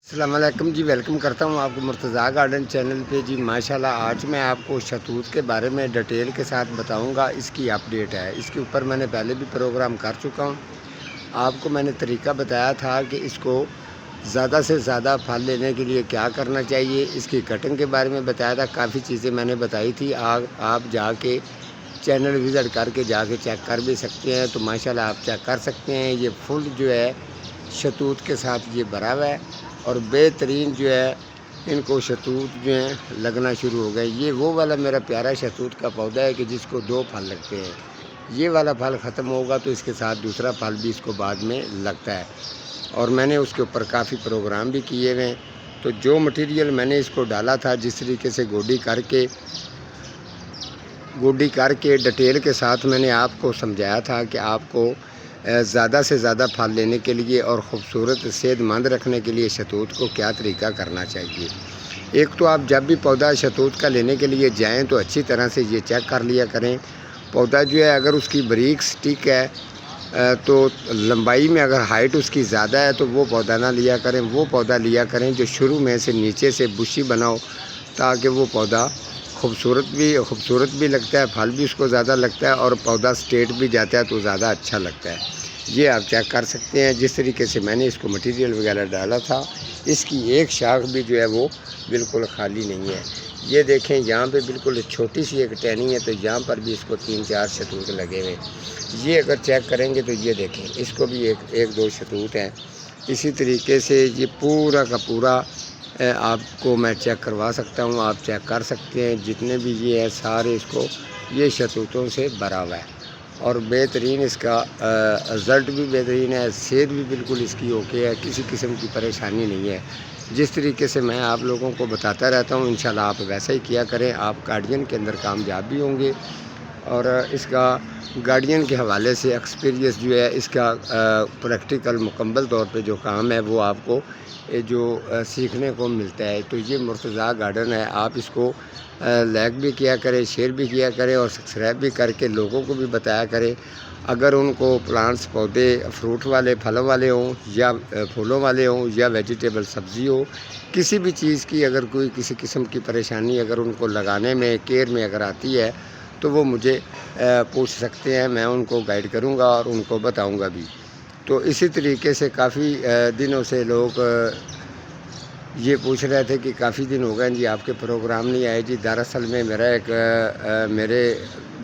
السلام علیکم جی، ویلکم کرتا ہوں آپ کو مرتضیٰ گارڈن چینل پہ جی۔ ماشاءاللہ آج میں آپ کو شہتوت کے بارے میں ڈیٹیل کے ساتھ بتاؤں گا۔ اس کی اپڈیٹ ہے، اس کے اوپر میں نے پہلے بھی پروگرام کر چکا ہوں۔ آپ کو میں نے طریقہ بتایا تھا کہ اس کو زیادہ سے زیادہ پھل لینے کے لیے کیا کرنا چاہیے، اس کی کٹنگ کے بارے میں بتایا تھا، کافی چیزیں میں نے بتائی تھی۔ آپ جا کے چینل وزٹ کر کے جا کے چیک کر بھی سکتے ہیں، تو ماشاءاللہ آپ چیک کر سکتے ہیں۔ یہ فل جو ہے شہتوت کے ساتھ یہ بھرا ہوا ہے اور بہترین جو ہے ان کو شہتوت جو ہیں لگنا شروع ہو گئے۔ یہ وہ والا میرا پیارا شہتوت کا پودا ہے کہ جس کو 2 پھل لگتے ہیں۔ یہ والا پھل ختم ہوگا تو اس کے ساتھ دوسرا پھل بھی اس کو بعد میں لگتا ہے، اور میں نے اس کے اوپر کافی پروگرام بھی کیے ہوئے ہیں۔ تو جو مٹیریل میں نے اس کو ڈالا تھا، جس طریقے سے گوڈی کر کے ڈیٹیل کے ساتھ میں نے آپ کو سمجھایا تھا کہ آپ کو زیادہ سے زیادہ پھل لینے کے لیے اور خوبصورت صحت مند رکھنے کے لیے شہتوت کو کیا طریقہ کرنا چاہیے۔ ایک تو آپ جب بھی پودا شہتوت کا لینے کے لیے جائیں تو اچھی طرح سے یہ چیک کر لیا کریں۔ پودا جو ہے اگر اس کی بریک سٹک ہے تو لمبائی میں اگر ہائٹ اس کی زیادہ ہے تو وہ پودا نہ لیا کریں۔ وہ پودا لیا کریں جو شروع میں سے نیچے سے بشی بناؤ، تاکہ وہ پودا خوبصورت بھی لگتا ہے، پھل بھی اس کو زیادہ لگتا ہے، اور پودا سٹیٹ بھی جاتا ہے تو زیادہ اچھا لگتا ہے۔ یہ آپ چیک کر سکتے ہیں۔ جس طریقے سے میں نے اس کو مٹیریل وغیرہ ڈالا تھا، اس کی ایک شاخ بھی جو ہے وہ بالکل خالی نہیں ہے۔ یہ دیکھیں، یہاں پہ بالکل چھوٹی سی ایک ٹہنی ہے، تو یہاں پر بھی اس کو 3-4 شہتوت لگے ہوئے۔ یہ اگر چیک کریں گے تو یہ دیکھیں، اس کو بھی ایک دو شہتوت ہیں۔ اسی طریقے سے یہ پورا کا پورا آپ کو میں چیک کروا سکتا ہوں، آپ چیک کر سکتے ہیں۔ جتنے بھی یہ ہے سارے اس کو یہ شہتوتوں سے بھرا ہوا ہے، اور بہترین اس کا رزلٹ بھی بہترین ہے، صحت بھی بالکل اس کی اوکے ہے، کسی قسم کی پریشانی نہیں ہے۔ جس طریقے سے میں آپ لوگوں کو بتاتا رہتا ہوں، انشاءاللہ آپ ویسا ہی کیا کریں، آپ گارڈین کے اندر کامیاب بھی ہوں گے۔ اور اس کا گارڈین کے حوالے سے ایکسپیرینس جو ہے، اس کا پریکٹیکل مکمل طور پہ جو کام ہے وہ آپ کو جو سیکھنے کو ملتا ہے۔ تو یہ مرتضیٰ گارڈن ہے، آپ اس کو لائک بھی کیا کریں، شیئر بھی کیا کریں، اور سبسکرائب بھی کر کے لوگوں کو بھی بتایا کریں۔ اگر ان کو پلانٹس پودے فروٹ والے پھلوں والے ہوں یا پھولوں والے ہوں یا ویجیٹیبل سبزی ہو، کسی بھی چیز کی اگر کوئی کسی قسم کی پریشانی اگر ان کو لگانے میں کیئر میں اگر آتی ہے تو وہ مجھے پوچھ سکتے ہیں، میں ان کو گائیڈ کروں گا اور ان کو بتاؤں گا بھی۔ تو اسی طریقے سے کافی دنوں سے لوگ یہ پوچھ رہے تھے کہ کافی دن ہو گئے جی آپ کے پروگرام نہیں آئے جی۔ دراصل میں میرے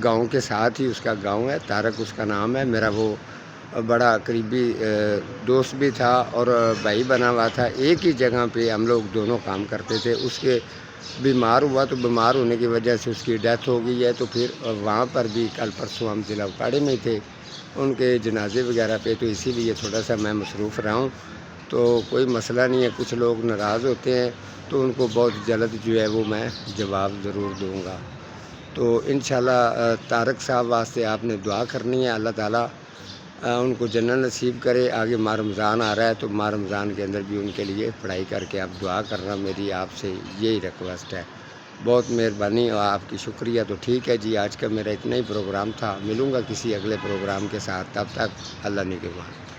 گاؤں کے ساتھ ہی اس کا گاؤں ہے، تارک اس کا نام ہے، میرا وہ بڑا قریبی دوست بھی تھا اور بھائی بنا ہوا تھا۔ ایک ہی جگہ پہ ہم لوگ دونوں کام کرتے تھے۔ اس کے بیمار ہوا تو بیمار ہونے کی وجہ سے اس کی ڈیتھ ہو گئی ہے، تو پھر وہاں پر بھی کل پرسوں ہم ضلع اکاڑے میں تھے ان کے جنازے وغیرہ پہ، تو اسی لیے تھوڑا سا میں مصروف رہا ہوں۔ تو کوئی مسئلہ نہیں ہے، کچھ لوگ ناراض ہوتے ہیں تو ان کو بہت جلد جو ہے وہ میں جواب ضرور دوں گا۔ تو انشاءاللہ طارق صاحب واسطے آپ نے دعا کرنی ہے، اللہ تعالیٰ ان کو جنت نصیب کرے۔ آگے ماہ رمضان آ رہا ہے، تو ماہ رمضان کے اندر بھی ان کے لیے پڑھائی کر کے آپ دعا کرنا، میری آپ سے یہی ریکویسٹ ہے۔ بہت مہربانی اور آپ کی شکریہ۔ تو ٹھیک ہے جی، آج کا میرا اتنا ہی پروگرام تھا، ملوں گا کسی اگلے پروگرام کے ساتھ، تب تک اللہ نگہبان۔